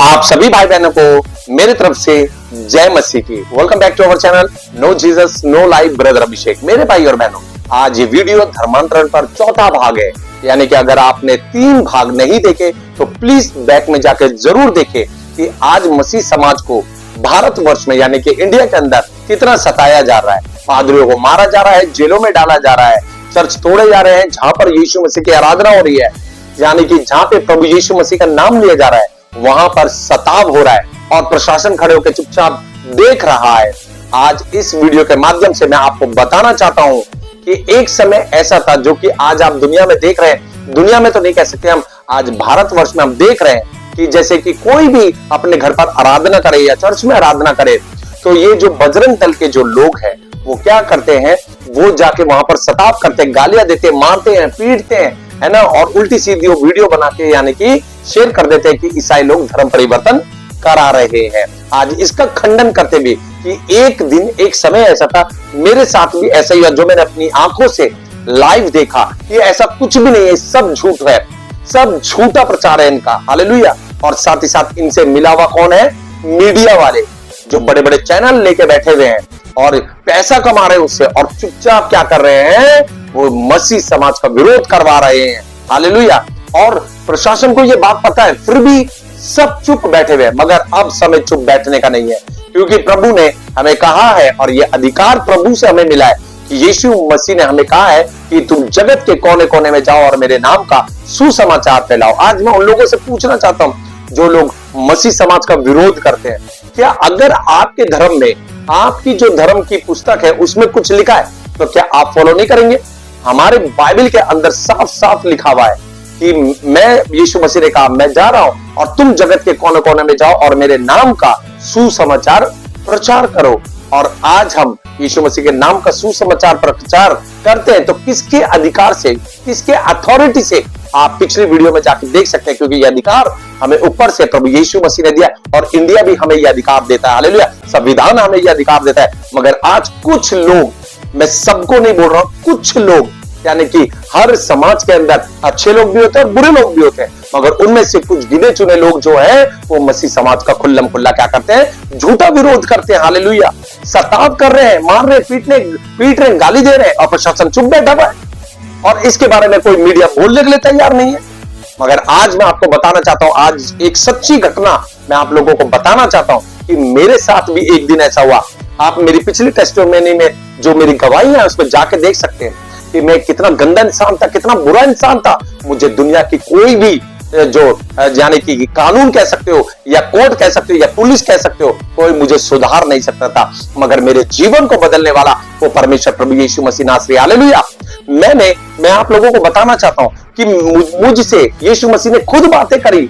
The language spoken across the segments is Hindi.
आप सभी भाई बहनों को मेरी तरफ से जय मसीह की। Welcome back to our channel no Jesus no life brother Abhishek. मेरे भाई और बहनों, आज ये वीडियो धर्मांतरण पर चौथा भाग है, यानी कि अगर आपने 3 भाग नहीं देखे तो प्लीज बैक में जाकर जरूर देखें कि आज मसीह समाज को भारतवर्ष में यानी कि इंडिया के अंदर कितना सताया जा रहा है। पादरियों को मारा जा रहा है, जेलों में डाला जा रहा है, चर्च तोड़े जा रहे हैं जहां पर यीशु मसीह की आराधना हो रही है, यानी कि जहां पे प्रभु यीशु मसीह का नाम लिया जा रहा है वहां पर सताव हो रहा है और प्रशासन खड़े होकर चुपचाप देख रहा है। आज इस वीडियो के माध्यम से मैं आपको बताना चाहता हूं कि एक समय ऐसा था जो कि आज आप दुनिया में देख रहे हैं। दुनिया में तो नहीं कह सकते हम, आज भारतवर्ष में हम देख रहे हैं कि जैसे कि कोई भी अपने घर पर आराधना करे या चर्च में आराधना करे तो ये जो बजरंग दल के जो लोग हैं वो क्या करते हैं, वो जाके वहां पर सताव करते हैं, गालियां देते हैं, मारते हैं, पीटते हैं, है ना, और उल्टी सीधी वीडियो बना के यानी कि शेयर कर देते हैं कि ईसाई लोग धर्म परिवर्तन करा रहे हैं। आज इसका खंडन करते भी कि एक दिन एक समय ऐसा था, मेरे साथ भी ऐसा ही हुआ, जो मैंने अपनी आंखों से लाइव देखा कि ऐसा कुछ भी नहीं है, सब झूठ है, सब झूठा प्रचार है इनका। हालेलुया। और साथ ही साथ इनसे मिला हुआ कौन है? मीडिया वाले, जो बड़े बड़े चैनल लेके बैठे हुए हैं और पैसा कमा रहे हैं उससे, और चुपचाप क्या कर रहे हैं, वो मसीह समाज का विरोध करवा रहे हैं। हालेलुया। और प्रशासन को ये बात पता है, फिर भी सब चुप बैठे हुए हैं। मगर अब समय चुप बैठने का नहीं है, क्योंकि प्रभु ने हमें कहा है और ये अधिकार प्रभु से हमें मिला है कि यीशु मसीह ने हमें कहा है कि तुम जगत के कोने कोने में जाओ और मेरे नाम का सुसमाचार फैलाओ। आज मैं उन लोगों से पूछना चाहता हूं जो लोग मसीह समाज का विरोध करते हैं, क्या अगर आपके धर्म में, आपकी जो धर्म की पुस्तक है उसमें कुछ लिखा है तो क्या आप फॉलो नहीं करेंगे? हमारे बाइबल के अंदर साफ साफ लिखा हुआ है कि मैं, यीशु मसीह ने कहा, मैं जा रहा हूं और तुम जगत के कोने कोने में जाओ और मेरे नाम का सुसमाचार प्रचार करो। और आज हम यीशु मसीह के नाम का सुसमाचार प्रचार करते हैं तो किसके अधिकार से, किसके अथॉरिटी से? आप पिछली वीडियो में जाकर देख सकते हैं, क्योंकि यह अधिकार हमें ऊपर से प्रभु यीशु मसीह ने दिया और इंडिया भी हमें यह अधिकार देता है। हालेलुया। संविधान हमें यह अधिकार देता है। मगर आज कुछ लोग, मैं सबको नहीं बोल रहा हूं, कुछ लोग, यानी कि हर समाज के अंदर अच्छे लोग भी होते हैं और बुरे लोग भी होते हैं, मगर उनमें से कुछ गिने चुने लोग जो है वो मसीह समाज का खुल्लम खुल्ला क्या करते हैं, झूठा विरोध करते हैं। हालेलुया। सताव कर रहे हैं, मार रहे हैं, पीट रहे हैं, गाली दे रहे हैं और प्रशासन चुप बैठा हुआ है और इसके बारे में कोई मीडिया बोलने के लिए तैयार नहीं है। मगर आज मैं आपको बताना चाहता हूं, आज एक सच्ची घटना मैं आप लोगों को बताना चाहता हूं कि मेरे साथ भी एक दिन ऐसा हुआ। आप मेरी पिछली टेस्टिमनी में जो मेरी गवाही है उसमें जाके देख सकते हैं कि मैं कितना गंदा इंसान था, कितना बुरा इंसान था। मुझे दुनिया की कोई भी जो यानी कि कानून कह सकते हो या कोर्ट कह सकते हो या पुलिस कह सकते हो, कोई मुझे सुधार नहीं सकता था। मगर मेरे जीवन को बदलने वाला वो परमेश्वर प्रभु यीशु मसीह नासरी। हालेलुया। मैं आप लोगों को बताना चाहता हूं कि मुझसे यीशु मसीह ने खुद बातें करी,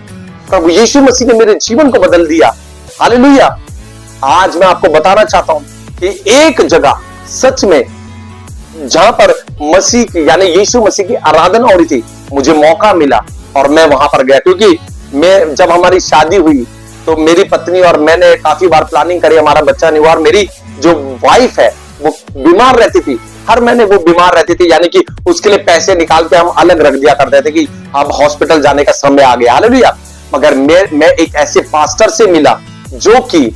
प्रभु यीशु मसीह ने मेरे जीवन को बदल दिया। हालेलुया। आज मैं आपको बताना चाहता हूं कि एक जगह सच में जहां पर मसीह की यानी यीशु मसीह की आराधना हो रही थी, मुझे मौका मिला और मैं वहां पर गया। क्योंकि मैं, जब हमारी शादी हुई तो मेरी पत्नी और मैंने काफी बार प्लानिंग करी, हमारा बच्चा नहीं हुआ, और मेरी जो वाइफ है वो बीमार रहती थी, हर महीने वो बीमार रहती थी, यानी कि उसके लिए पैसे निकाल के हम अलग रख दिया करते थे कि अब हॉस्पिटल जाने का समय आ गया। हालेलुया। मगर मैं एक ऐसे पास्टर से मिला जो कि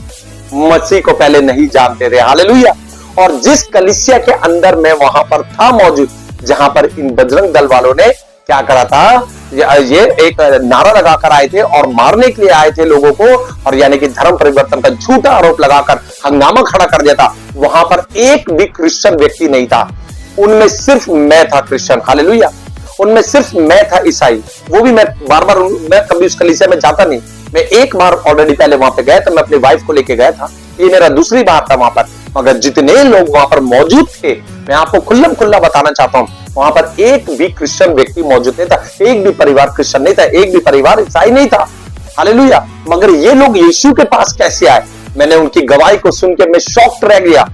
मसीह को पहले नहीं जानते थे। हालेलुया। और जिस कलीसिया के अंदर मैं वहां पर था मौजूद, जहां पर इन बजरंग दल वालों ने क्या करा था, ये एक नारा लगाकर आए थे और मारने के लिए आए थे लोगों को, और यानी कि धर्म परिवर्तन का झूठा आरोप लगाकर हंगामा खड़ा कर दिया था। वहां पर एक भी क्रिश्चियन व्यक्ति नहीं था, उनमें सिर्फ मैं था क्रिश्चियन। हालेलुया। उनमें सिर्फ मैं था ईसाई, वो भी मैं बार बार, मैं कभी उस कलीसिया में जाता नहीं। मैं एक बार ऑलरेडी पहले वहां पे गया था, मैं अपनी वाइफ को लेके गया था, ये मेरा दूसरी बार था वहां पर। मगर जितने लोग वहां पर मौजूद थे, मैं आपको खुल्लम खुल्ला बताना चाहता हूं, वहां पर एक भी क्रिश्चियन व्यक्ति मौजूद नहीं था, एक भी परिवार क्रिश्चियन नहीं था, एक भी परिवार ईसाई नहीं था। हालेलुया। मगर ये लोग यीशु के पास कैसे आए? मैंने उनकी गवाही को सुन के मैं शॉक्ड रह गया।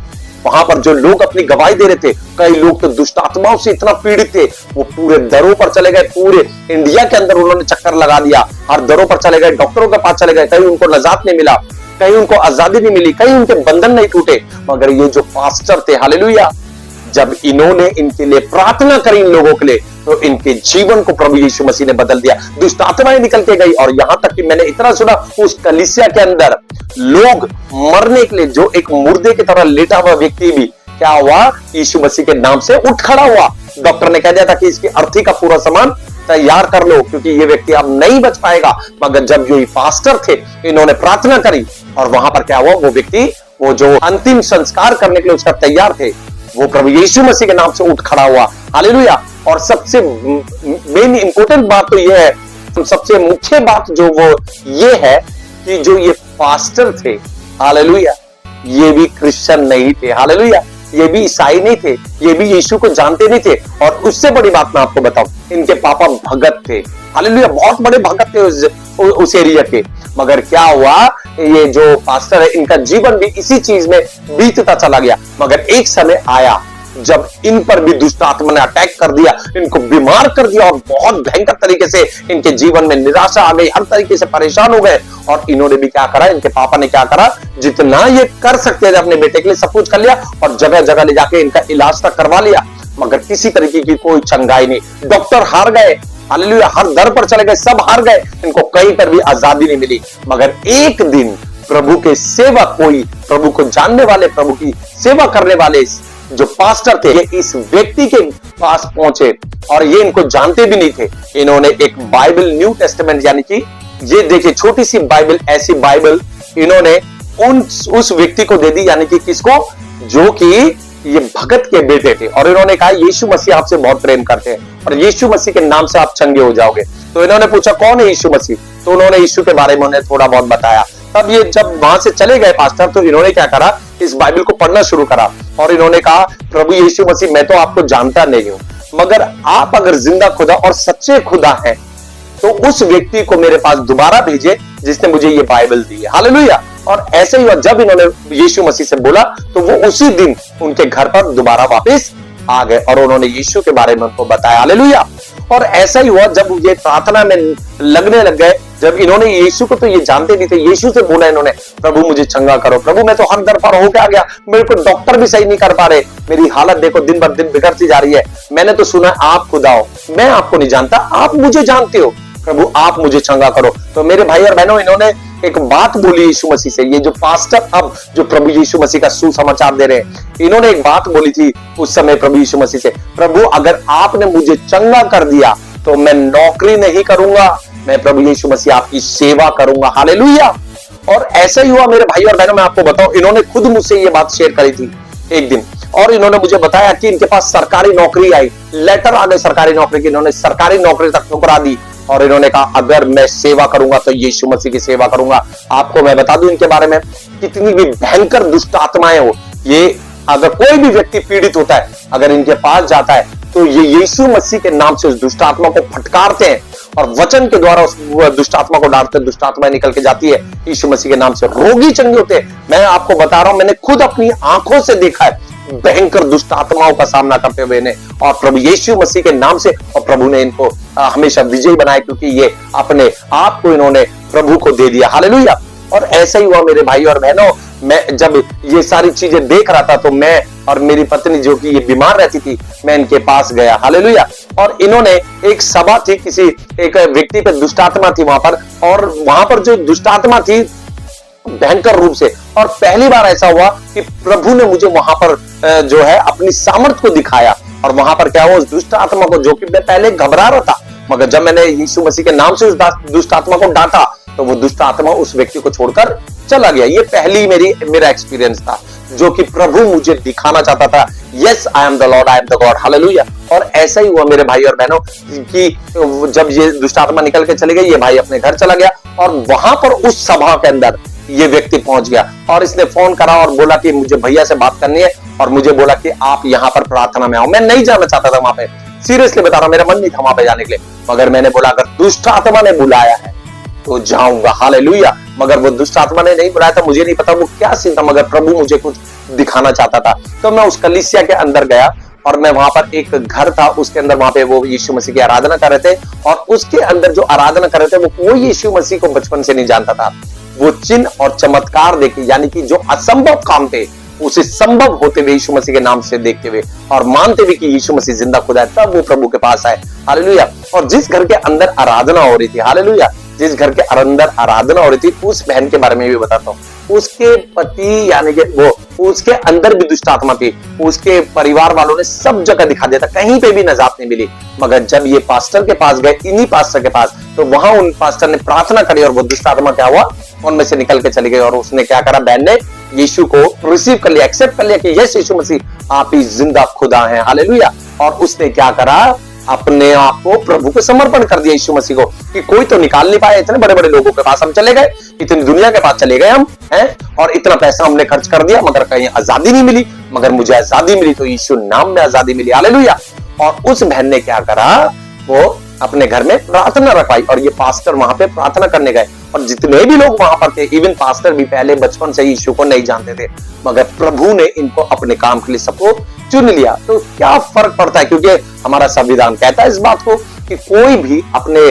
वहां पर जो लोग अपनी गवाही दे रहे थे, कई लोग तो दुष्ट आत्माओं से इतना पीड़ित थे, वो पूरे दरों पर चले गए, पूरे इंडिया के अंदर उन्होंने चक्कर लगा दिया, हर दरों पर चले गए, डॉक्टरों के पास चले गए, कहीं उनको नजात नहीं मिला, कहीं उनको आजादी नहीं मिली, कहीं उनके बंधन नहीं टूटे। मगर ये जो पास्टर थे, हालेलुया, जब इन्होंने इनके लिए प्रार्थना करी इन लोगों के लिए, तो इनके जीवन को प्रभु यीशु मसीह ने बदल दिया। दुष्ट आत्माएं निकल के गई, और यहां तक कि मैंने इतना सुना उस कलीसिया के अंदर लोग मरने के लिए, जो एक मुर्दे की तरह लेटा हुआ व्यक्ति भी क्या हुआ, यीशु मसीह के नाम से उठ खड़ा हुआ। डॉक्टर ने कह दिया था कि इसकी अर्थी का पूरा सामान तैयार कर लो, क्योंकि ये व्यक्ति अब नहीं बच पाएगा। मगर जब जो पास्टर थे, इन्होंने प्रार्थना करी, और वहां पर क्या हुआ, वो व्यक्ति, वो जो अंतिम संस्कार करने के लिए उसका तैयार थे, वो प्रभु यीशु मसीह के नाम से उठ खड़ा हुआ। हालेलुया। और सबसे मेन इंपॉर्टेंट बात तो ये है, सबसे मुख्य बात जो वो ये है कि जो ये पास्टर थे, हालेलुया, ये भी क्रिश्चियन नहीं थे। हालेलुया। ये भी ईसाई नहीं थे, ये भी यीशु को जानते नहीं थे। और उससे बड़ी बात मैं आपको बताऊं, इनके पापा भगत थे। हालेलुया। बहुत बड़े भगत थे उस एरिया के। मगर क्या हुआ, ये जो पास्टर है, इनका जीवन भी इसी चीज में बीतता चला गया। मगर एक समय आया जब इन पर भी दुष्ट आत्मा ने अटैक कर दिया, इनको बीमार कर दिया, और बहुत भयंकर तरीके से इनके जीवन में निराशा आ गई, हर तरीके से परेशान हो गए। और इन्होंने भी क्या करा, इनके पापा ने क्या करा, जितना ये कर सकते थे अपने बेटे के लिए सब कुछ कर लिया, और जगह जगह ले जाके इनका इलाज तक करवा लिया। मगर किसी तरीके की कोई चंगाई नहीं। डॉक्टर हार गए, हालेलुया, हर दर पर चले गए, सब हार गए, इनको कहीं पर भी आजादी नहीं मिली। मगर एक दिन प्रभु के सेवक, कोई प्रभु को जानने वाले, प्रभु की सेवा करने वाले जो पास्टर थे, ये इस व्यक्ति के पास पहुंचे, और ये इनको जानते भी नहीं थे। इन्होंने एक बाइबल, न्यू टेस्टामेंट, यानी कि ये देखिए छोटी सी बाइबल, ऐसी बाइबल इन्होंने उस व्यक्ति को दे दी, यानी कि किसको, जो कि ये भगत के बेटे थे। और इन्होंने कहा यीशु मसीह आपसे बहुत प्रेम करते हैं, और यीशु मसीह के नाम से आप चंगे हो जाओगे। तो इन्होंने पूछा कौन है यीशु मसीह, तो उन्होंने यीशु के बारे में उन्हें थोड़ा बहुत बताया। तब ये जब वहां से चले गए पास्टर, तो इन्होंने क्या करा, इस बाइबल को पढ़ना शुरू करा, और इन्होंने कहा प्रभु यीशु मसीह, मैं तो आपको जानता नहीं हूं, मगर आप अगर जिंदा खुदा और सच्चे खुदा हैं, तो उस व्यक्ति को मेरे पास दोबारा भेजे जिसने मुझे ये बाइबल दी है। हालेलुया। और ऐसे ही हुआ, जब इन्होंने यीशु मसीह से बोला, तो वो उसी दिन उनके घर पर दोबारा वापस आ गए, और उन्होंने यीशु के बारे में उनको बताया। हालेलुया। और ऐसा ही हुआ, जब ये प्रार्थना में लगने लग गए, जब इन्होंने यीशु को तो ये जानते नहीं थे, यीशु से बोला इन्होंने, प्रभु मुझे चंगा करो, प्रभु मैं तो हर दर पर होके आ गया, मेरे को डॉक्टर भी सही नहीं कर पा रहे, मेरी हालत देखो दिन बर दिन बिगड़ती जा रही है, मैंने तो सुना आप खुदा हो, मैं आपको नहीं जानता, आप मुझे जानते हो, प्रभु आप मुझे चंगा करो। तो मेरे भाई और बहनों, इन्होंने एक बात बोली यीशु मसीह से। ये जो पास्टर अब जो प्रभु यीशु मसीह का सुसमाचार दे रहे हैं, इन्होंने एक बात बोली थी उस समय प्रभु यीशु मसीह से, प्रभु अगर आपने मुझे चंगा कर दिया, तो मैं नौकरी नहीं करूंगा, मैं प्रभु यीशु मसीह आपकी सेवा करूंगा। हालेलुया। और ऐसा ही हुआ मेरे भाई और बहनों, मैं आपको बताऊं, इन्होंने खुद मुझसे ये बात शेयर करी थी एक दिन, और इन्होंने मुझे बताया कि इनके पास सरकारी नौकरी आई, लेटर आ गए सरकारी नौकरी की, इन्होंने सरकारी नौकरी तक ठुकरा दी, और इन्होंने कहा अगर मैं सेवा करूंगा तो यीशु मसीह की सेवा करूंगा। आपको मैं बता दूं इनके बारे में, कितनी भी भयंकर दुष्ट आत्माएं हो, ये अगर कोई भी व्यक्ति पीड़ित होता है, अगर इनके पास जाता है, तो ये यीशु मसीह के नाम से उस दुष्ट आत्मा को फटकारते हैं, और वचन के द्वारा उस दुष्ट आत्मा को डांटते हैं, दुष्ट आत्मा निकल के जाती है, यीशु मसीह के नाम से रोगी चंगे होते हैं। मैं आपको बता रहा हूं, मैंने खुद अपनी आंखों से देखा है भयंकर दुष्ट आत्माओं का सामना करते हुए ने, और प्रभु यीशु मसीह के नाम से, और प्रभु ने इनको हमेशा विजयी बनाया, क्योंकि ये अपने आप को इन्होंने प्रभु को दे दिया। हालेलुया। और ऐसा ही हुआ मेरे भाई और बहनों, मैं जब ये सारी चीजें देख रहा था, तो मैं और मेरी पत्नी जो कि ये बीमार रहती थी, मैं इनके पास गया। हालेलुया। और इन्होंने एक सभा थी, किसी एक व्यक्ति पे दुष्ट आत्मा थी वहां पर, और वहां पर जो दुष्ट आत्मा थी भयंकर रूप से, और पहली बार ऐसा हुआ कि प्रभु ने मुझे वहां पर जो है अपनी सामर्थ को दिखाया, और वहां पर क्या हुआ, उस दुष्ट आत्मा को, जो कि मैं पहले घबरा रहा था, मगर जब मैंने यीशु मसीह के नाम से उस दुष्ट आत्मा को डांटा, तो वो दुष्ट आत्मा उस व्यक्ति को छोड़कर चला गया। ये पहली मेरा एक्सपीरियंस था, जो कि प्रभु मुझे दिखाना चाहता था, yes I am the Lord, I am the God. Hallelujah. और ऐसा ही हुआ मेरे भाई और बहनों कि जब ये दुष्ट आत्मा निकल के चले गई, ये भाई अपने घर चला गया, और वहां पर उस सभा के अंदर ये व्यक्ति पहुंच गया, और इसने फोन करा और बोला कि मुझे भैया से बात करनी है, और मुझे बोला कि आप यहाँ पर प्रार्थना में आओ। मैं नहीं जाना चाहता था वहां पे, सीरियसली बता रहा हूं, मेरा मन नहीं था वहां पे जाने के लिए, मगर मैंने बोला अगर दुष्ट आत्मा ने बुलाया है तो जाऊंगा। हालेलुया। मगर वो दुष्ट आत्मा ने नहीं बुलाया था, मुझे नहीं पता वो क्या सीन था, मगर प्रभु मुझे कुछ दिखाना चाहता था। तो मैं उस कलीसिया के अंदर गया, और मैं वहां पर एक घर था, उसके अंदर वहां पे वो यीशु मसीह की आराधना कर रहे थे, और उसके अंदर जो आराधना कर रहे थे वो यीशु मसीह को बचपन से नहीं जानता था। वो चिन्ह और चमत्कार देखे, यानी कि जो असंभव काम थे उसे संभव होते हुए यीशु मसीह के नाम से देखते हुए और मानते हुए कि यीशु मसीह जिंदा खुदा है, तब वो प्रभु के पास आए। हालेलुया। और जिस घर के अंदर आराधना हो रही थी, हालेलुया, जिस घर के अंदर आराधना हो रही थी, उस बहन के बारे में भी बताता हूँ। उसके पति यानी कि वो, उसके अंदर भी दुष्ट आत्मा थी। उसके परिवार वालों ने सब जगह दिखा दिया था, कहीं पे भी नजात नहीं मिली। मगर जब ये पास्टर के पास गए, इन्हीं पास्टर के पास, तो वहां उन पास्टर ने प्रार्थना करी और वो दुष्ट आत्मा क्या हुआ, उनमें से निकल के चली गई। और उसने क्या करा, बहन ने यीशु को रिसीव कर लिया, एक्सेप्ट कर लिया कि यस यीशु मसीह आप ही जिंदा खुदा हैं। हालेलुया। और उसने क्या करा, अपने आप को प्रभु को समर्पण कर दिया यीशु मसीह को, कि कोई तो निकाल नहीं पाया। इतने बड़े बड़े लोगों के पास हम चले गए, इतनी दुनिया के पास चले गए हम हैं, और इतना पैसा हमने खर्च कर दिया, मगर कहीं आजादी नहीं मिली। मगर मुझे आजादी मिली तो यीशु नाम में आजादी मिली। हालेलुया। और उस बहन ने क्या करा, वो अपने घर में प्रार्थना रखवाई और ये पास्टर वहां पे प्रार्थना करने गए। और जितने भी लोग वहां पर थे, इवन पास्टर भी पहले बचपन से यीशु को नहीं जानते थे, मगर प्रभु ने इनको अपने काम के लिए सबको चुन लिया। तो क्या फर्क पड़ता है, क्योंकि हमारा संविधान कहता है इस बात को कि कोई भी अपने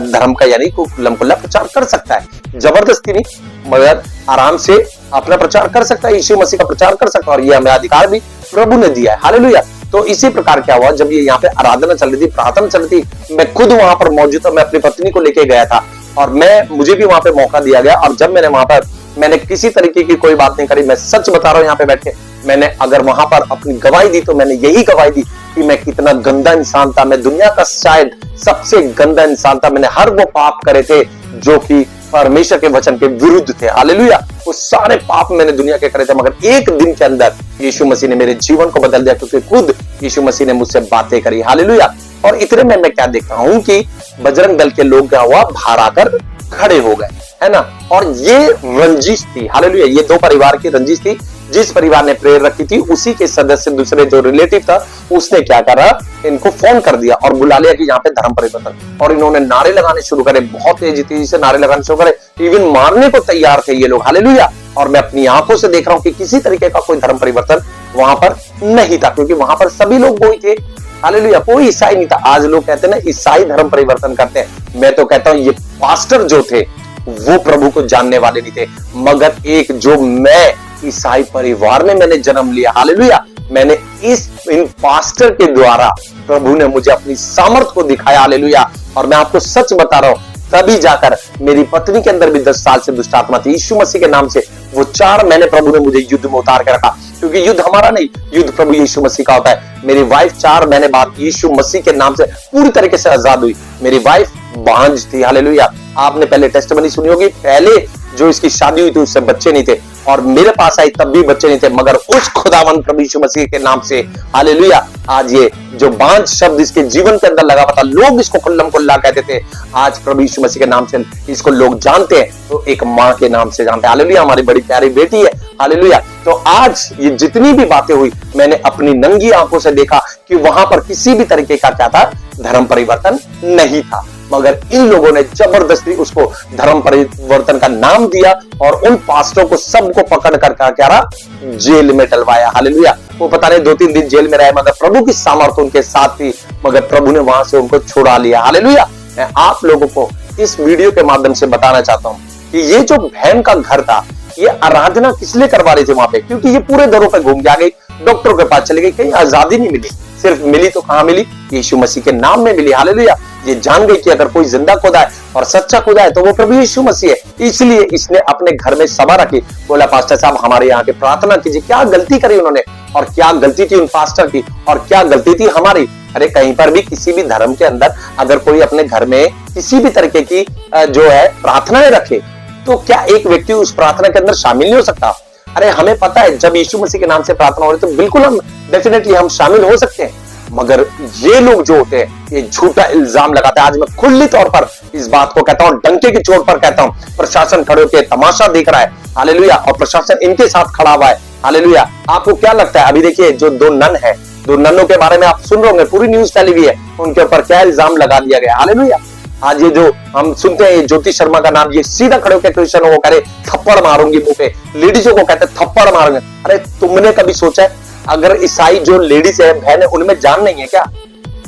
धर्म का यानी खुल्लम खुल्ला प्रचार कर सकता है, जबरदस्ती नहीं, मगर आराम से अपना प्रचार कर सकता है, यीशु मसीह का प्रचार कर सकता है। और ये हमें अधिकार भी प्रभु ने दिया है। हालेलुया। तो इसी प्रकार क्या हुआ, जब ये यहाँ पे आराधना चल रही थी, प्रार्थना चल रही थी, मैं खुद वहां पर मौजूद था, मैं अपनी पत्नी को लेके गया था और मुझे भी वहां पे मौका दिया गया। और जब मैंने वहां पर, मैंने किसी तरीके की कोई बात नहीं करी, मैं सच बता रहा हूं यहाँ पे बैठ के, मैंने अगर वहां पर अपनी गवाही दी तो मैंने यही गवाही दी कि मैं कितना गंदा इंसान था। मैं दुनिया का शायद सबसे गंदा इंसान था। मैंने हर वो पाप करे थे जो कि परमेश्वर के वचन के विरुद्ध थे। हालेलुया। वो सारे पाप मैंने दुनिया के करे थे, मगर एक दिन के अंदर यीशु मसीह ने मेरे जीवन को बदल दिया, क्योंकि खुद यीशु मसीह ने मुझसे बातें करी। हालेलुया। और इतने में मैं क्या देखता हूं कि बजरंग दल के लोग क्या हुआ, बाहर आकर खड़े हो गए, है ना। और ये रंजिश थी, हालेलुया, ये दो परिवार की रंजिश थी। जिस परिवार ने प्रेयर रखी थी, उसी के सदस्य दूसरे जो रिलेटिव था, उसने क्या करा, इनको फोन कर दिया और बुला लिया कि यहाँ पे धर्म परिवर्तन। और इन्होंने नारे लगाने शुरू करे, बहुत तेजी से नारे लगाने शुरू करे, इवन मारने को तैयार थे ये लोग। हालेलुया। और मैं अपनी आंखों से देख रहा हूं कि किसी तरीके का कोई धर्म परिवर्तन वहां पर नहीं था, क्योंकि वहां पर सभी लोग वही थे। हालेलुया। कोई ईसाई नहीं था। आज लोग कहते हैं ना ईसाई धर्म परिवर्तन करते हैं, मैं तो कहता हूं ये पास्टर जो थे वो प्रभु को जानने वाले नहीं थे, मगर एक जो मैं ईसाई परिवार में मैंने जन्म लिया, हालेलुया, मैंने इन पास्टर के द्वारा प्रभु ने मुझे अपनी सामर्थ को दिखाया। हालेलुया। और मैं आपको सच बता रहा हूं, तभी जाकर मेरी पत्नी के अंदर भी 10 साल से दुष्ट आत्मा थी। यीशु मसीह के नाम से वो 4 महीने प्रभु ने मुझे युद्ध में उतार के रखा, क्योंकि युद्ध हमारा नहीं, युद्ध प्रभु यीशु मसीह का होता है। मेरी वाइफ 4 महीने बाद यीशु मसीह के नाम से पूरी तरीके से आजाद हुई। मेरी वाइफ बांझ थी। हालेलुया। आपने पहले टेस्टिमनी सुनी होगी, पहले जो इसकी शादी हुई थी उससे बच्चे नहीं थे, और मेरे पास आई तब भी बच्चे नहीं थे, मगर उस खुदावंद प्रभु यीशु मसीह के नाम से, हालेलुया, आज ये जो बांझ शब्द इसके जीवन के अंदर लगा हुआ था, लोग इसको खुल्लम खुल्ला कहते थे, आज प्रभु यीशु मसीह के नाम से इसको लोग जानते हैं, तो एक मां के नाम से जानते हैं। हालेलुया। हमारी बड़ी प्यारी बेटी है। हालेलुया। तो आज ये जितनी भी बातें हुई, मैंने अपनी नंगी आंखों से देखा कि वहां पर किसी भी तरीके का क्या था, धर्म परिवर्तन नहीं था, मगर इन लोगों ने जबरदस्ती उसको धर्म परिवर्तन का नाम दिया और उन पास्टरों को सबको पकड़ कर क्या रहा, जेल में डलवाया। हालेलुया। वो पता नहीं 2-3 दिन जेल में रहे, मगर प्रभु की सामर्थ उनके साथ थी, मगर प्रभु ने वहां से उनको छुड़ा लिया। हालेलुया। मैं आप लोगों को इस वीडियो के माध्यम से बताना चाहता हूं कि ये जो बहन का घर था, ये आराधना किस लिए करवा रही थी वहां पे, क्योंकि ये पूरे दरों पे घूम के आ गई, डॉक्टरों के पास चली गई, कहीं आजादी नहीं मिली, सिर्फ मिली तो कहां मिली, यीशु मसीह के नाम में मिली। हालेलुया। ये जान गई कि अगर कोई जिंदा खुदा है और सच्चा खुदा है तो वो प्रभु यीशु मसीह है। इसलिए इसने अपने घर में सभा रखी, बोला पास्टर साहब हमारे यहाँ के प्रार्थना कीजिए। क्या गलती करी उन्होंने, और क्या गलती थी उन पास्टर की, और क्या गलती थी हमारी। अरे कहीं पर भी किसी भी धर्म के अंदर अगर कोई अपने घर में किसी भी तरीके की जो है प्रार्थनाएं रखे, तो क्या एक व्यक्ति उस प्रार्थना के अंदर शामिल नहीं हो सकता। अरे हमें पता है जब यीशु मसीह के नाम से प्रार्थना हो रही तो बिल्कुल हम डेफिनेटली हम शामिल हो सकते हैं, मगर ये लोग जो होते हैं ये झूठा इल्जाम लगाते हैं। आज मैं खुली तौर पर इस बात को कहता हूं, डंके की चोट पर कहता हूं, प्रशासन खड़े होकर तमाशा देख रहा है। हालेलुया। और प्रशासन इनके साथ खड़ा हुआ है। हालेलुया। आपको क्या लगता है, अभी देखिए जो 2 नन है, 2 ननों के बारे में आप सुन रहे होंगे, पूरी न्यूज फैली हुई है, उनके ऊपर क्या इल्जाम लगा दिया गया। हालेलुया। आज ये जो हम सुनते हैं ज्योति शर्मा का नाम, ये सीधा खड़े होकर क्रिश्चियनों को कह रहे थप्पड़ मारूंगी मुंह पे, लेडीजों को कहते थप्पड़ मारूंगे। अरे तुमने कभी सोचा है अगर ईसाई जो लेडीज है, बहन है, उनमें जान नहीं है क्या?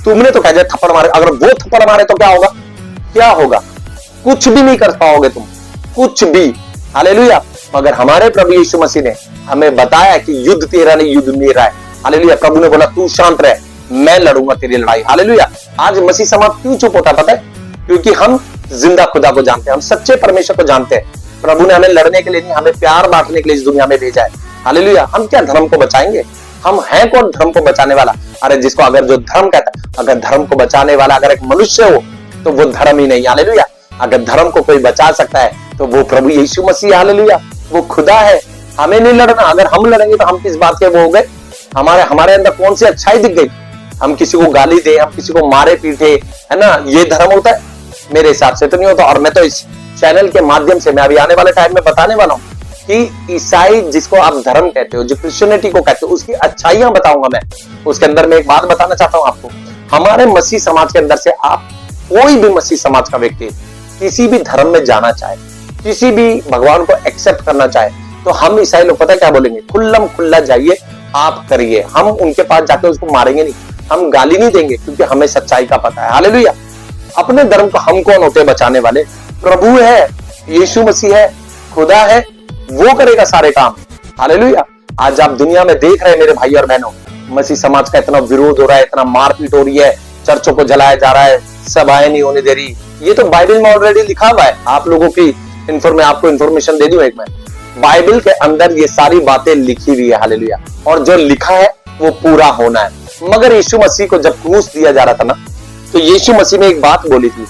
तुमने तो कह दिया थप्पड़ मारे, अगर वो थप्पड़ मारे तो क्या होगा, क्या होगा? कुछ भी नहीं कर पाओगे तुम, कुछ भी। हालेलुया। मगर हमारे प्रभु यीशु मसीह ने हमें बताया कि युद्ध तेरा नहीं, युद्ध मेरा है। हालेलुया। प्रभु ने बोला तू शांत रह, मैं लड़ूंगा तेरी लड़ाई। हालेलुया। आज मसीह समाज क्यों चुप होता पता है? क्योंकि हम जिंदा खुदा को जानते हैं, हम सच्चे परमेश्वर को जानते हैं। प्रभु ने हमें लड़ने के लिए नहीं, हमें प्यार बांटने के लिए इस दुनिया में भेजा है। हालेलुया। हम क्या धर्म को बचाएंगे? हम हैं कौन धर्म को बचाने वाला? अरे जिसको अगर जो धर्म कहता है, अगर धर्म को बचाने वाला अगर एक मनुष्य हो तो वो धर्म ही नहीं। हालेलुया। अगर धर्म को कोई बचा सकता है तो वो प्रभु यीशु मसीह। हालेलुया। वो खुदा है। हमें नहीं लड़ना। अगर हम लड़ेंगे तो हम किस बात के वो हो गए? हमारे अंदर कौन सी अच्छाई दिख गई? हम किसी को गाली दे, हम किसी को मारे पीटे, है ना? ये धर्म होता है? मेरे हिसाब से तो नहीं होता। और मैं तो इस चैनल के माध्यम से मैं अभी आने वाले टाइम में बताने वाला हूं कि ईसाई जिसको आप धर्म कहते हो, जो क्रिश्चियनिटी को कहते हो, उसकी अच्छाइयां बताऊंगा मैं। उसके अंदर मैं एक बात बताना चाहता हूं आपको। हमारे मसीह समाज के अंदर से आप कोई भी मसीह समाज का व्यक्ति किसी भी धर्म में जाना चाहे, किसी भी भगवान को एक्सेप्ट करना चाहे, तो हम ईसाई लोग पता है क्या बोलेंगे? खुल्लम खुल्ला जाइए, आप करिए। हम उनके पास जाके उसको मारेंगे नहीं, हम गाली नहीं देंगे, क्योंकि हमें सच्चाई का पता है। हालेलुया। अपने धर्म को हम कौन होते बचाने वाले? प्रभु है, यीशु मसीह है, खुदा है, वो करेगा सारे काम। हालेलुया। आज आप दुनिया में देख रहे हैं मेरे भाई और बहनों, मसीह समाज का इतना विरोध हो रहा है, इतना मारपीट हो रही है, चर्चों को जलाया जा रहा है, सभाएं नहीं होने दे रही। ये तो बाइबल में ऑलरेडी लिखा हुआ है। आप लोगों की आपको इन्फॉर्मेशन दे दूं एक मैं, बाइबल के अंदर ये सारी बातें लिखी हुई है। हालेलुया। और जो लिखा है वो पूरा होना है। मगर यीशु मसीह को जब क्रूस दिया जा रहा था ना, तो यीशु मसीह ने एक बात बोली थी,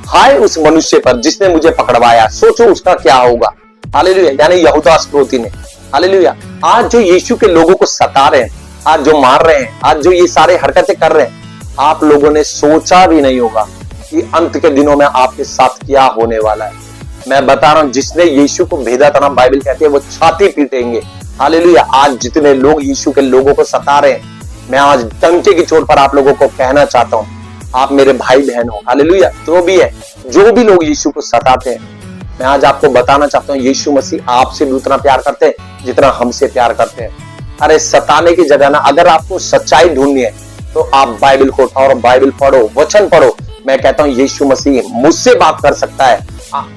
हाय उस मनुष्य पर जिसने मुझे पकड़वाया, सोचो उसका क्या होगा। हालेलुया। यानी यहूदा इस्करियोती ने। हालेलुया। आज जो यीशु के लोगों को सता रहे हैं, आज जो मार रहे हैं, आज जो ये सारे हरकतें कर रहे हैं, आप लोगों ने सोचा भी नहीं होगा कि अंत के दिनों में आपके साथ क्या होने वाला है। मैं बता रहा हूं, जिसने यीशु को भेजा था ना, बाइबल कहती है वो छाती पीटेंगे। हालेलुया। आज जितने लोग यीशु के लोगों को सता रहे हैं, मैं आज डंके की चोट पर आप लोगों को कहना चाहता हूं, आप मेरे भाई बहन हो। हालेलुया। जो भी है, जो भी लोग यीशु को सताते हैं, मैं आज आपको बताना चाहता हूं, यीशु मसीह आपसे भी उतना प्यार करते हैं जितना हमसे प्यार करते हैं। अरे सताने की जगह ना, अगर आपको सच्चाई ढूंढनी है तो आप बाइबल को उठाओ और बाइबल पढ़ो, वचन पढ़ो। मैं कहता हूं यीशु मसीह मुझसे बात कर सकता है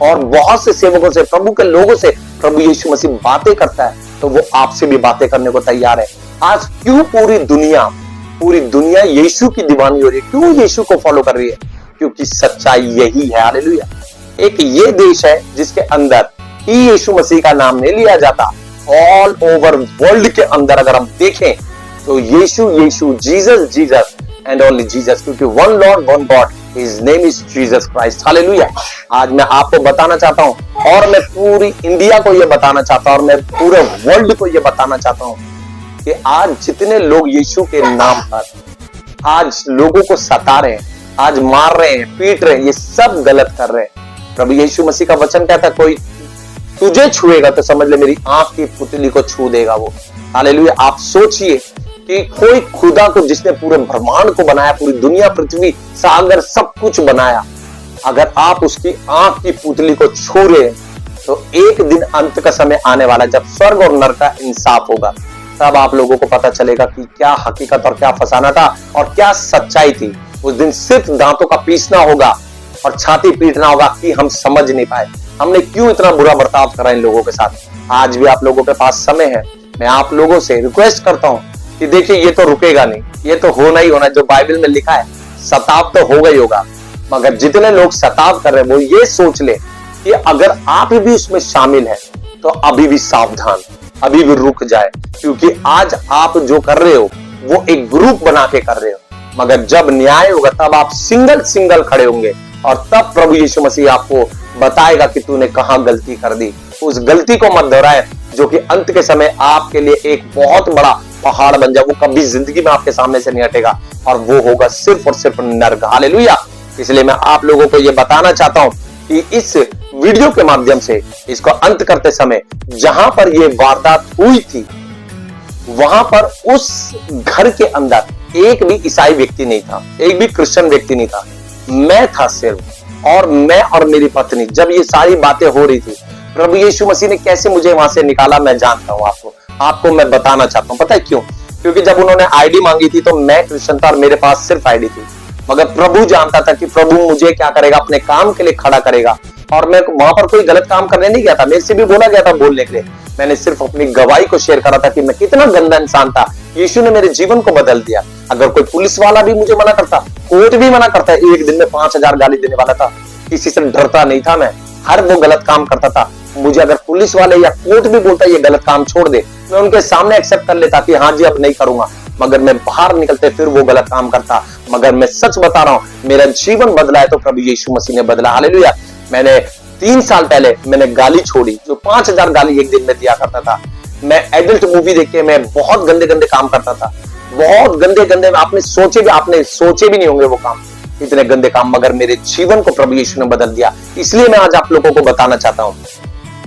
और बहुत से सेवकों से, प्रभु के लोगों से प्रभु यीशु मसीह बातें करता है, तो वो आपसे भी बातें करने को तैयार है। आज क्यों पूरी दुनिया यीशु की दीवानी हो रही है? क्यों यीशु को फॉलो कर रही है? क्योंकि सच्चाई यही है। हालेलुया। एक ये देश है जिसके अंदर ही यीशु मसीह का नाम नहीं लिया जाता। ऑल ओवर वर्ल्ड के अंदर अगर हम देखें तो यीशु जीसस एंड ओनली जीसस, क्योंकि one Lord one God, his name is Jesus Christ. Hallelujah. आज मैं आपको बताना चाहता हूं और मैं पूरी इंडिया को यह बताना चाहता हूं और मैं पूरे वर्ल्ड को यह बताना चाहता हूं कि आज जितने लोग यीशु के नाम पर आज लोगों को सता रहे हैं, आज मार रहे हैं, पीट रहे हैं, ये सब गलत कर रहे हैं। प्रभु यीशु मसीह का वचन कहता है, कोई तुझे छुएगा तो समझ ले मेरी आंख की पुतली को छू देगा वो। हालेलुया। आप सोचिए कि कोई खुदा को, जिसने पूरे ब्रह्मांड को बनाया, पूरी दुनिया, पृथ्वी, सागर, सब कुछ बनाया, अगर आप उसकी आंख की पुतली को छू रहे, तो एक दिन अंत का समय आने वाला जब स्वर्ग और नरक का इंसाफ होगा, तब आप लोगों को पता चलेगा कि क्या हकीकत और क्या फसाना था और क्या सच्चाई थी। उस दिन सिर्फ दांतों का पीसना होगा और छाती पीटना होगा कि हम समझ नहीं पाए, हमने क्यों इतना बुरा बर्ताव करा इन लोगों के साथ। आज भी आप लोगों के पास समय है। मैं आप लोगों से रिक्वेस्ट करता हूं कि देखिए, ये तो रुकेगा नहीं, ये तो होना ही होना। जो बाइबल में लिखा है, सताव तो होगा ही होगा, मगर जितने लोग सताव कर रहे हैं वो ये सोच ले कि अगर आप भी उसमें शामिल हैं तो अभी भी सावधान, अभी भी रुक जाए, क्योंकि आज आप जो कर रहे हो वो एक ग्रुप बना के कर रहे हो, मगर जब न्याय होगा तब आप सिंगल खड़े होंगे और तब प्रभु यीशु मसीह आपको बताएगा कि तूने कहां गलती कर दी। उस गलती को मत दोहराए, जो कि अंत के समय आपके लिए एक बहुत बड़ा पहाड़ बन जाए। वो कभी जिंदगी में आपके सामने से नहीं हटेगा और वो होगा सिर्फ और सिर्फ नरक। हालेलुया। इसलिए मैं आप लोगों को ये बताना चाहता हूं कि इस वीडियो के माध्यम से इसको अंत करते समय, जहां पर ये वारदात हुई थी, वहां पर उस घर के अंदर एक भी ईसाई व्यक्ति नहीं था, एक भी क्रिश्चियन व्यक्ति नहीं था। मैं था सिर्फ, और मैं और मेरी पत्नी। जब ये सारी बातें हो रही थी, प्रभु यीशु मसीह ने कैसे मुझे वहां से निकाला मैं जानता हूं। आपको मैं बताना चाहता हूं। पता है क्यों? क्योंकि जब उन्होंने आईडी मांगी थी तो मैं क्रिश्चियन था और मेरे पास सिर्फ आईडी थी, मगर प्रभु जानता था कि प्रभु मुझे क्या करेगा, अपने काम के लिए खड़ा करेगा। और मैं वहां पर कोई गलत काम करने नहीं गया था, मेरे से भी बोला गया था बोलने के लिए, मैंने सिर्फ अपनी गवाही को शेयर करा था कि मैं कितना गंदा इंसान था। यीशु ने मेरे जीवन को बदल दिया। अगर कोई पुलिस वाला भी मुझे मना करता, कोर्ट भी मना करता, एक दिन में 5000 गाली देने वाला था, किसी से डरता नहीं था मैं, हर वो गलत काम करता था। मुझे अगर पुलिस वाले या कोर्ट भी बोलता ये गलत काम छोड़ दे, मैं उनके सामने एक्सेप्ट कर लेता कि हाँ जी अब नहीं करूंगा, मगर मैं बाहर निकलते फिर वो गलत काम करता। मगर मैं सच बता रहा हूं, मेरा जीवन बदला है तो प्रभु यीशु मसीह ने बदला। हालेलुया। मैंने 3 साल पहले मैंने गाली छोड़ी, जो 5000 गाली एक दिन में दिया करता था। मैं एडल्ट मूवी देख के मैं बहुत गंदे गंदे काम करता था, बहुत गंदे गंदे, आपने सोचे भी नहीं होंगे वो काम, इतने गंदे काम। मगर मेरे जीवन को प्रभु यीशु ने बदल दिया। इसलिए मैं आज आप लोगों को बताना चाहता हूं,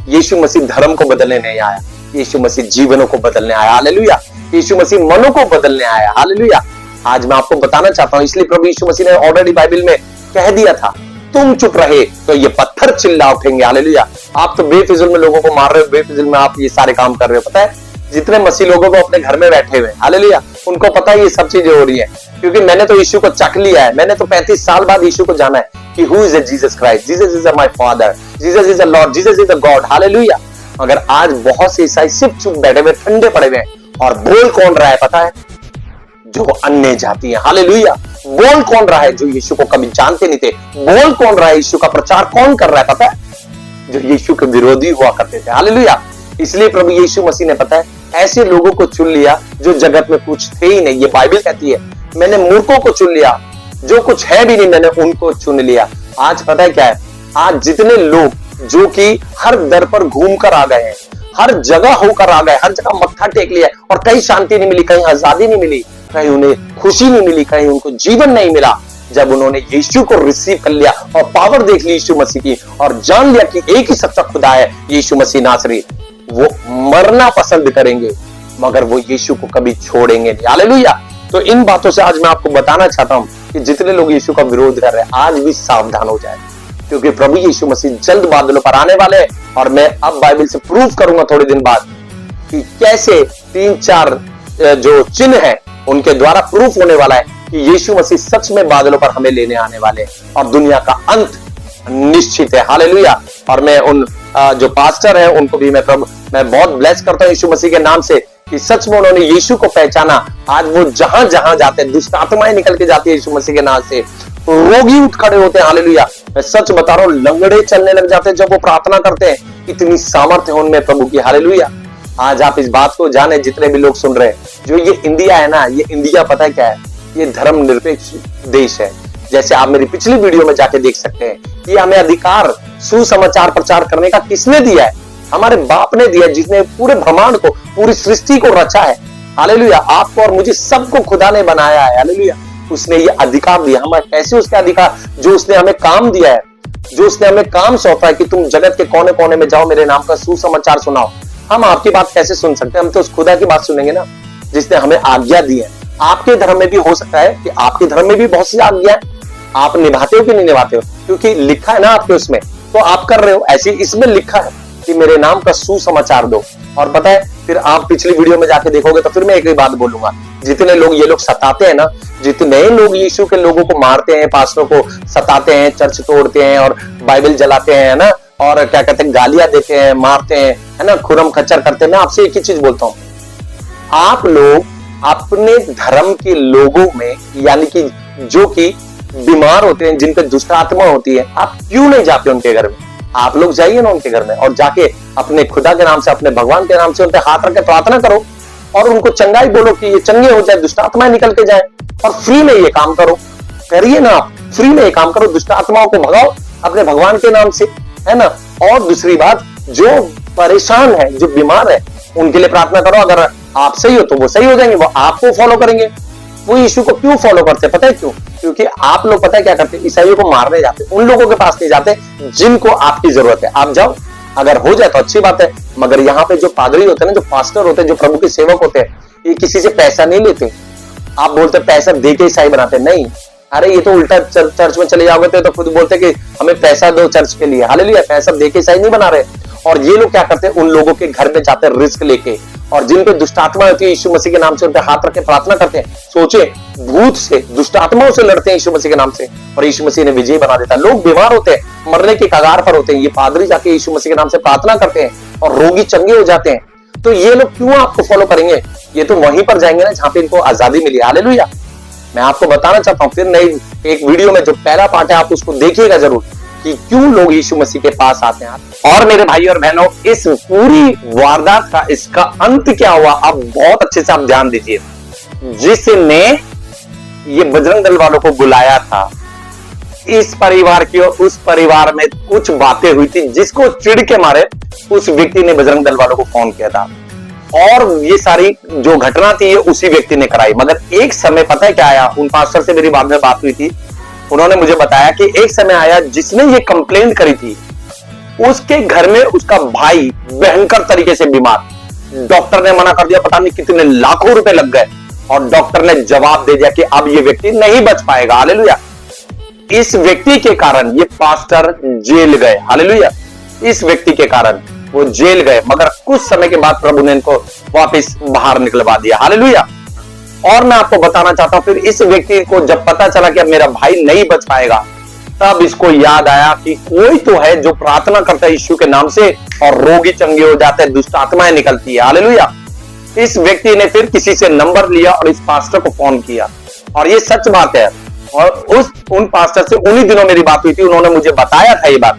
यीशु मसीह धर्म को बदलने नहीं आया, यीशु मसीह जीवनों को बदलने आया। हालेलुया। यीशु मसीह मनों को बदलने आया। हालेलुया। आज मैं आपको बताना चाहता हूं, इसलिए प्रभु यीशु मसीह ने ऑलरेडी बाइबल में कह दिया था, तुम चुप रहे तो ये पत्थर चिल्ला उठेंगे। हालेलुया। आप तो बेफिजुल में लोगों को मार रहे हो, बेफिजुल में आप ये सारे काम कर रहे हो। पता है जितने मसीह लोगों को अपने घर में बैठे हुए, हालेलुया, उनको पता है ये सब चीजें हो रही है, क्योंकि मैंने तो यीशु को चख लिया है। मैंने तो 35 साल बाद यीशु को जाना है कि who is Jesus Christ, Jesus is my father, Jesus is a Lord, Jesus is a God. Hallelujah. मगर आज बहुत से ईसाई सिर्फ चुप बैठे हुए, ठंडे पड़े हुए, और बोल कौन रहा है पता है? जो अन्य जाति है। हालेलुया। बोल कौन रहा है? जो यीशु को कभी जानते नहीं थे। बोल कौन रहा है? यीशु का प्रचार कौन कर रहा है पता है? जो यीशु के विरोधी हुआ करते थे। हालेलुया। इसलिए प्रभु यीशु मसीह ने पता है ऐसे लोगों को चुन लिया जो जगत में कुछ थे ही नहीं। ये बाइबल कहती है, मैंने मूर्खों को चुन लिया, जो कुछ है भी नहीं मैंने उनको चुन लिया। आज पता है क्या है? आज जितने लोग जो कि हर दर पर घूम कर आ गए हैं, हर जगह होकर आ गए, हर जगह मत्था टेक लिया, और कहीं शांति नहीं मिली, कहीं आजादी नहीं मिली, कहीं उन्हें खुशी नहीं मिली, कहीं उनको जीवन नहीं मिला। जब उन्होंने यीशु को रिसीव कर लिया और पावर देख ली यीशु मसीह की, और जान लिया कि एक ही सच्चा खुदा है, यीशु मसीह नासरी, वो मरना पसंद करेंगे मगर वो यीशु को कभी छोड़ेंगे नहीं। हालेलुया। तो इन बातों से आज मैं आपको बताना चाहता हूं कि जितने लोग यीशु का विरोध कर रहे हैं, आज भी सावधान हो जाए, क्योंकि प्रभु यीशु मसीह जल्द बादलों पर आने वाले हैं। और मैं अब बाइबल से प्रूव करूंगा थोड़े दिन बाद कि कैसे 3-4 जो चिन्ह है उनके द्वारा प्रूफ होने वाला है कि यीशु मसीह सच में बादलों पर हमें लेने आने वाले हैं और दुनिया का अंत निश्चित है। हालेलुया। और मैं उन जो पास्टर हैं उनको भी मैं बहुत ब्लेस करता हूं यीशु मसीह के नाम से कि सच में उन्होंने यीशु को पहचाना। आज वो जहां जहां जाते हैं, दुष्ट आत्माएं निकल के जाती है यीशु मसीह के नाम से, रोगी उठ खड़े होते हैं। हालेलुया। मैं सच बता रहा हूं, लंगड़े चलने लग जाते हैं जब वो प्रार्थना करते हैं। इतनी सामर्थ्य है उनमें प्रभु की। हालेलुया। आज आप इस बात को जाने, जितने भी लोग सुन रहे हैं, जो ये इंडिया है ना, ये इंडिया पता है क्या है? ये धर्मनिरपेक्ष देश है। जैसे आप मेरी पिछली वीडियो में जाके देख सकते हैं कि हमें अधिकार सुसमाचार प्रचार करने का किसने दिया है? हमारे बाप ने दिया, जिसने पूरे ब्रह्मांड को, पूरी सृष्टि को रचा है। हालेलुया। आपको और मुझे सबको खुदा ने बनाया है। हालेलुया। उसने ये अधिकार दिया। हमारे कैसे उसके अधिकार? जो उसने हमें काम दिया है, जो उसने हमें काम सौंपा है कि तुम जगत के कोने कोने में जाओ, मेरे नाम का सुसमाचार सुनाओ। हम आपकी बात कैसे सुन सकते हैं? हम तो उस खुदा की बात सुनेंगे ना, जिसने हमें आज्ञा दी है। आपके धर्म में भी हो सकता है कि आपके धर्म में भी बहुत सी आज्ञा है, आप निभाते हो कि नहीं निभाते हो? क्योंकि लिखा है ना आपके उसमें, तो आप कर रहे हो। ऐसे इसमें लिखा है कि मेरे नाम का सुसमाचार दो। और पता है, फिर आप पिछली वीडियो में जाके देखोगे तो फिर मैं एक ही बात बोलूंगा, जितने लोग ये लोग सताते हैं ना, जितने लोग यीशु के लोगों को मारते हैं, पास्टरों को सताते हैं, चर्च तोड़ते हैं और बाइबल जलाते हैं ना, और क्या कहते हैं, गालियां देते हैं, मारते हैं, है ना, खुरम खच्चर करते हैं। मैं आपसे एक ही चीज बोलता हूं, आप लोग अपने धर्म के लोगों में, यानी कि जो कि बीमार होते हैं, जिनके दुष्ट आत्मा होती है, आप क्यों नहीं जाते उनके घर में? आप लोग जाइए ना उनके घर में और जाके अपने खुदा के नाम से, अपने भगवान के नाम से उनके हाथ रख के प्रार्थना करो और उनको चंगाई बोलो कि ये चंगे हो जाए, दुष्ट आत्माएं निकल के जाए। और फ्री में ये काम करो, करिए ना आप, फ्री में ये काम करो, दुष्ट आत्माओं को भगाओ अपने भगवान के नाम से, है ना। और दूसरी बात, जो परेशान है, जो बीमार है, उनके लिए प्रार्थना करो। अगर आप सही हो तो वो सही हो जाएंगे, वो आपको फॉलो करेंगे। वो यीशु को क्यों फॉलो करते हैं पता है क्यों? क्योंकि आप लोग पता है क्या करते हैं? ईसाइयों को मारने जाते, उन लोगों के पास नहीं जाते जिनको आपकी जरूरत है। आप जाओ, अगर हो जाए तो अच्छी बात है। मगर यहाँ पे जो पादरी होते हैं ना, जो पास्टर होते हैं, जो प्रभु के सेवक होते हैं, ये किसी से पैसा नहीं लेते। आप बोलते पैसा दे के ईसाई बनाते, नहीं। अरे ये तो उल्टा, चर्च में चले जाओगे तो खुद बोलते कि हमें पैसा दो चर्च के लिए। हालेलुया। पैसा दे के ईसाई नहीं बना रहे। और ये लोग क्या करते हैं? उन लोगों के घर में जाते हैं रिस्क लेके, और जिन पे दुष्ट आत्मा होती है यीशु मसीह के नाम से उन पे हाथ रख के प्रार्थना करते हैं। सोचे, भूत से, दुष्ट आत्माओं से लड़ते हैं यीशु मसीह के नाम से और यीशु मसीह ने विजय बना देता है। लोग बीमार होते हैं, मरने के कगार पर होते हैं, ये पादरी जाके यीशु मसीह के नाम से प्रार्थना करते हैं और रोगी चंगे हो जाते हैं। तो ये लोग क्यों आपको फॉलो करेंगे? ये तो वहीं पर जाएंगे ना जहां पे इनको आजादी मिली। हालेलुया। मैं आपको बताना चाहता हूं फिर नई एक वीडियो में, जो पहला पार्ट है आप उसको देखिएगा जरूर कि क्यों लोग यीशु मसीह के पास आते हैं। और मेरे भाई और बहनों, इस पूरी वारदात का इसका अंत क्या हुआ, आप बहुत अच्छे से आप ध्यान दीजिए। जिसने ये बजरंग दल वालों को बुलाया था, इस परिवार की और उस परिवार में कुछ बातें हुई थी जिसको चिढ़ के मारे उस व्यक्ति ने बजरंग दल वालों को फोन किया था और ये सारी जो घटना थी ये उसी व्यक्ति ने कराई। मगर एक समय पता है क्या आया, उन पास्टर से मेरी बाद में बात हुई थी, उन्होंने मुझे बताया कि एक समय आया जिसने ये कंप्लेंट करी थी उसके घर में उसका भाई भयंकर तरीके से बीमार, डॉक्टर ने मना कर दिया, पता नहीं कितने लाखों रुपए लग गए और डॉक्टर ने जवाब दे दिया कि अब ये व्यक्ति नहीं बच पाएगा। हालेलुया। इस व्यक्ति के कारण ये पास्टर जेल गए। हालेलुया। इस व्यक्ति के कारण वो जेल गए, मगर कुछ समय के बाद प्रभु ने इनको वापस बाहर निकलवा दिया। हालेलुया। और मैं आपको बताना चाहता हूं, फिर इस व्यक्ति को जब पता चला कि अब मेरा भाई नहीं बच पाएगा, तब इसको याद आया कि कोई तो है जो प्रार्थना करता है यीशु के नाम से और रोगी चंगे हो जाते हैं, दुष्ट आत्माएं निकलती है। हालेलुया। इस व्यक्ति ने फिर किसी से नंबर लिया और इस पास्टर को फोन किया, और ये सच बात है। और उन पास्टर से उन्हीं दिनों मेरी बात हुई थी, उन्होंने मुझे बताया था ये बात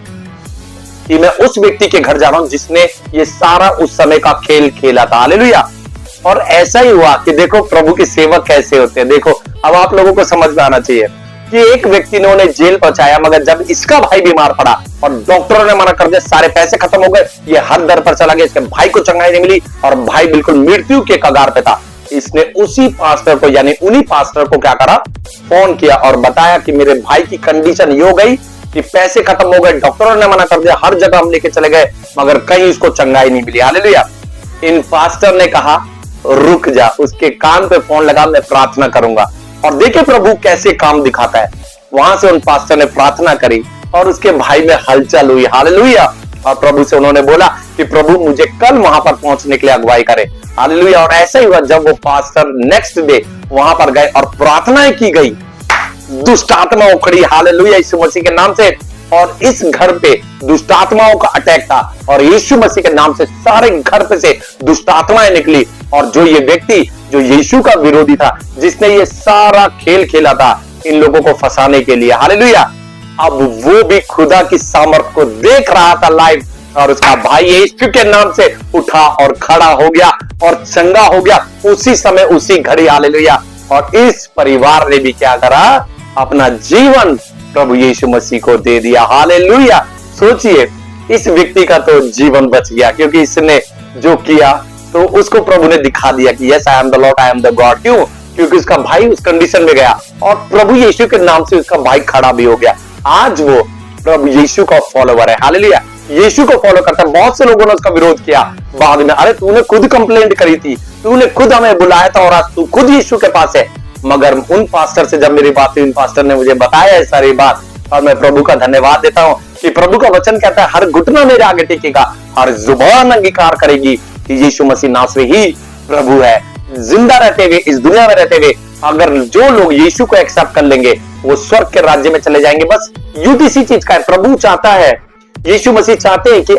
कि मैं उस व्यक्ति के घर जा रहा हूं जिसने ये सारा उस समय का खेल खेला था। हालेलुया। और ऐसा ही हुआ कि देखो प्रभु के सेवक कैसे होते हैं। देखो, अब आप लोगों को समझ में आना चाहिए कि एक व्यक्ति ने उन्हें जेल पहुंचाया, मगर जब इसका भाई बीमार पड़ा और डॉक्टरों ने मना कर दिया, सारे पैसे खत्म हो गए, ये हर दर पर चला गया, इसके भाई को चंगाई नहीं मिली और भाई बिल्कुल मृत्यु के कगार पे था। इसने उसी पास्टर को, यानी उन्हीं पास्टर को क्या करा, फोन किया और बताया कि मेरे भाई की कंडीशन ये हो गई कि पैसे खत्म हो गए, डॉक्टरों ने मना कर दिया, हर जगह हम लेके चले गए, मगर कहीं उसको चंगाई नहीं मिली। हालेलुया। इन पास्टर ने कहा रुक जा, उसके कान पे फोन लगा, मैं प्रार्थना करूंगा। और देखे प्रभु कैसे काम दिखाता है। वहां से उन पास्टर ने प्रार्थना करी और उसके भाई में हलचल हुई। हालेलुया। और प्रभु से उन्होंने बोला कि प्रभु मुझे कल वहां पर पहुंचने के लिए अगुवाई करे। हालेलुया। और ऐसा ही हुआ, जब वो पास्टर नेक्स्ट डे वहां पर गए और प्रार्थनाएं की गई, दुष्ट आत्मा उखड़ी। हालेलुया। यीशु मसीह के नाम से। और इस घर पे दुष्ट आत्माओं का अटैक था और यीशु मसीह के नाम से सारे घर पे से दुष्ट आत्माएं निकली। और जो ये व्यक्ति जो यीशु का विरोधी था, जिसने ये सारा खेल खेला था इन लोगों को फंसाने के लिए, हालेलुया, अब वो भी खुदा की सामर्थ को देख रहा था लाइव, और उसका भाई यीशु के नाम से उठा और खड़ा हो गया और चंगा हो गया उसी समय, उसी घड़ी। हालेलुया। और इस परिवार ने भी क्या करा, अपना जीवन प्रभु यीशु मसीह को दे दिया। हालेलुया। सोचिए, इस व्यक्ति का तो जीवन बच गया क्योंकि इसने जो किया तो उसको प्रभु ने दिखा दिया कि yes I am the Lord, I am the God. क्यों? क्योंकि उसका भाई उस कंडीशन में गया और प्रभु यीशु के नाम से उसका भाई खड़ा भी हो गया। आज वो प्रभु यीशु का फॉलोवर है। हालेलुया। यीशु को फॉलो करता है। बहुत से लोगों ने उसका विरोध किया बाद में, अरे तूने खुद कंप्लेंट करी थी, तूने खुद हमें बुलाया था और आज तू खुद यीशु के पास है। मगर उन पास्टर से जब मेरी बात हुई, उन पास्टर ने मुझे बताया है सारी बात, और मैं प्रभु का धन्यवाद देता हूं कि प्रभु का वचन कहता है हर घुटना मेरे आगे टेकेगा, हर जुबान अंगीकार करेगी कि यीशु मसीह नासरी ही प्रभु है। जिंदा रहते हुए, इस दुनिया में रहते हुए, अगर जो लोग यीशु को एक्सेप्ट कर लेंगे वो स्वर्ग के राज्य में चले जाएंगे। बस युद्ध इसी चीज का है। प्रभु चाहता है, यीशु मसीह चाहते हैं कि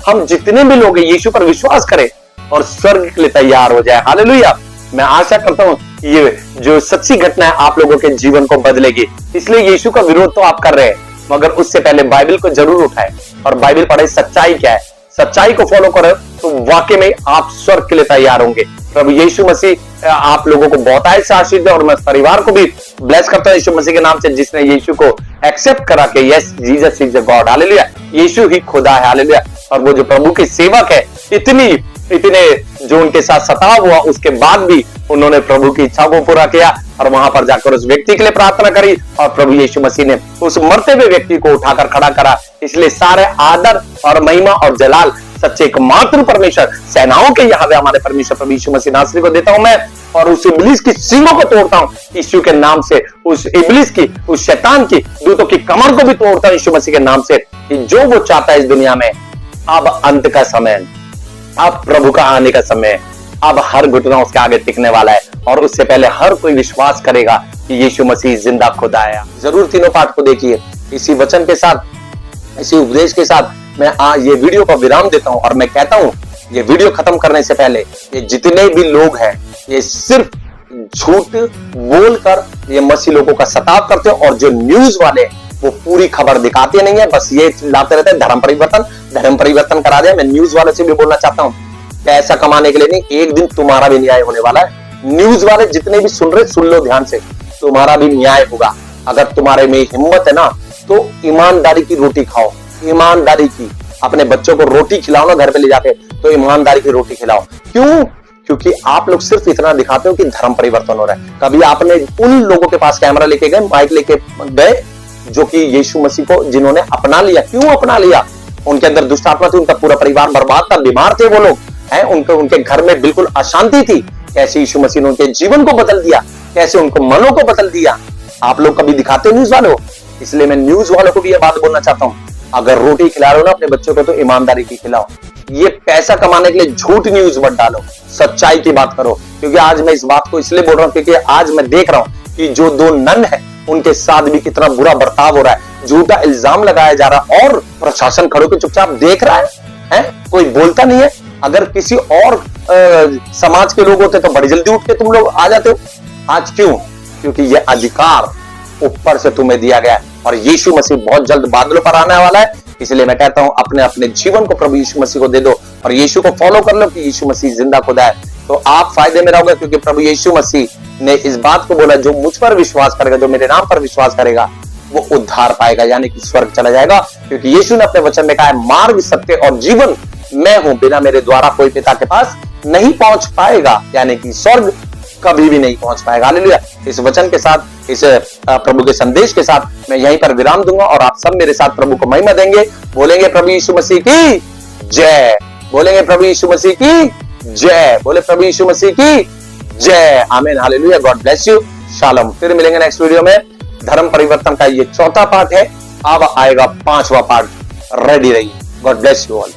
हम जितने भी लोग यीशु पर विश्वास करें और स्वर्ग के लिए तैयार हो जाए। हालेलुया। मैं आशा करता हूं ये जो सच्ची घटना है आप लोगों के जीवन को बदलेगी। इसलिए यीशु का विरोध तो आप कर रहे हैं, मगर उससे पहले बाइबल को जरूर उठाएं और बाइबल पढ़े, सच्चाई क्या है, सच्चाई को फॉलो करो तो वाकई में आप स्वर्ग के लिए तैयार होंगे। प्रभु यीशु मसीह आप लोगों को बहुत से आशीष दे और मैं परिवार को भी ब्लेस करता हूं यीशु मसीह के नाम से, जिसने यीशु को एक्सेप्ट करा के yes Jesus is the God. हालेलुया। यीशु ही खुदा है। हालेलुया। और वो जो प्रभु के सेवक है, इतने जो उनके साथ सताव हुआ उसके बाद भी उन्होंने प्रभु की इच्छा को पूरा किया और वहां पर जाकर उस व्यक्ति के लिए प्रार्थना करी और प्रभु यीशु मसीह ने उस मरते हुए व्यक्ति को उठाकर खड़ा करा। इसलिए सारे आदर और महिमा और जलाल सच्चे एकमात्र परमेश्वर, सेनाओं के यहोवा हमारे परमेश्वर प्रभु यीशु मसीह नासरी को देता हूं मैं, और उस इब्लिस की सींगों को तोड़ता हूं यीशु के नाम से। उस इब्लिस की, उस शैतान की दूतों की कमर को भी तोड़ता हूं यीशु मसीह के नाम से, कि जो वो चाहता है इस दुनिया में। अब अंत का समय, अब प्रभु का आने का समय, अब हर घुटना उसके आगे टिकने वाला है और उससे पहले हर कोई विश्वास करेगा कि यीशु मसीह जिंदा खुदा आया। जरूर तीनों पाठ को देखिए। इसी वचन के साथ, इसी उपदेश के साथ मैं ये वीडियो को विराम देता हूं और मैं कहता हूं ये वीडियो खत्म करने से पहले ये जितने भी लोग हैं ये सिर्फ झूठ बोलकर ये मसीह लोगों का सताव करते हैं और जो न्यूज वाले वो पूरी खबर दिखाते नहीं है, बस ये लाते रहते हैं धर्म परिवर्तन करा दिया। मैं न्यूज वाले से भी बोलना चाहता हूं, पैसा कमाने के लिए नहीं, एक दिन तुम्हारा भी न्याय होने वाला है। न्यूज वाले जितने भी सुन रहे सुन लो ध्यान से, तुम्हारा भी न्याय होगा। अगर तुम्हारे में हिम्मत है ना तो ईमानदारी की रोटी खाओ, ईमानदारी की। अपने बच्चों को रोटी खिलाओ ना घर पे ले जाके, तो ईमानदारी की रोटी खिलाओ। क्यों? क्योंकि आप लोग सिर्फ इतना दिखाते हो कि धर्म परिवर्तन हो रहा है। कभी आपने उन लोगों के पास कैमरा लेके गए, माइक लेके गए जो कि यीशु मसीह को जिन्होंने अपना लिया? क्यों अपना लिया? उनके अंदर दुष्ट आत्मा थी, उनका पूरा परिवार बर्बाद था, बीमार थे वो लोग हैं, उनके घर में बिल्कुल अशांति थी। कैसे यीशु मसीह ने उनके जीवन को बदल दिया, कैसे उनको मनों को बदल दिया। आप लोग कभी दिखाते न्यूज वालों? इसलिए मैं न्यूज वालों को भी यह बात बोलना चाहता हूं, अगर रोटी खिला रहे हो ना अपने बच्चों को तो ईमानदारी की खिलाओ। ये पैसा कमाने के लिए झूठ न्यूज मत डालो, सच्चाई की बात करो। क्योंकि आज मैं इस बात को इसलिए बोल रहा हूं क्योंकि आज मैं देख रहा हूं कि जो दो नन है उनके साथ भी कितना बुरा बर्ताव हो रहा है, झूठा इल्जाम लगाया जा रहा है और प्रशासन खड़े होकर चुपचाप देख रहा है, कोई बोलता नहीं है। अगर किसी और समाज के लोग होते तो बड़ी जल्दी उठ के तुम लोग आ जाते हो। आज क्यों? क्योंकि यह अधिकार ऊपर से तुम्हें दिया गया है और यीशु मसीह बहुत जल्द बादलों पर आने वाला है। इसलिए मैं कहता हूं अपने अपने जीवन को प्रभु यीशु मसीह को दे दो और यीशु को फॉलो कर लो कि यीशु मसीह जिंदा खुदा है, तो आप फायदे में रहोगे। क्योंकि प्रभु यीशु मसीह ने इस बात को बोला, जो मुझ पर विश्वास करेगा, जो मेरे नाम पर विश्वास करेगा, वो उद्धार पाएगा, यानी कि स्वर्ग चला जाएगा। क्योंकि यीशु ने अपने वचन में कहा है, मार्ग, सत्य और जीवन मैं हूं, बिना मेरे द्वारा कोई पिता के पास नहीं पहुंच पाएगा, यानी कि स्वर्ग कभी भी नहीं पहुंच पाएगा। हालेलुया। इस वचन के साथ, इस प्रभु के संदेश के साथ मैं यहीं पर विराम दूंगा और आप सब मेरे साथ प्रभु को महिमा देंगे। बोलेंगे प्रभु यीशु मसीह की जय, बोलेंगे प्रभु यीशु मसीह की जय, बोले प्रभु यीशु मसीह की जय। आमीन। Hallelujah. God bless you. Shalom. फिर मिलेंगे नेक्स्ट वीडियो में। धर्म परिवर्तन का ये चौथा पार्ट है, अब आएगा 5वां पार्ट। रेडी रहिए। God bless you all.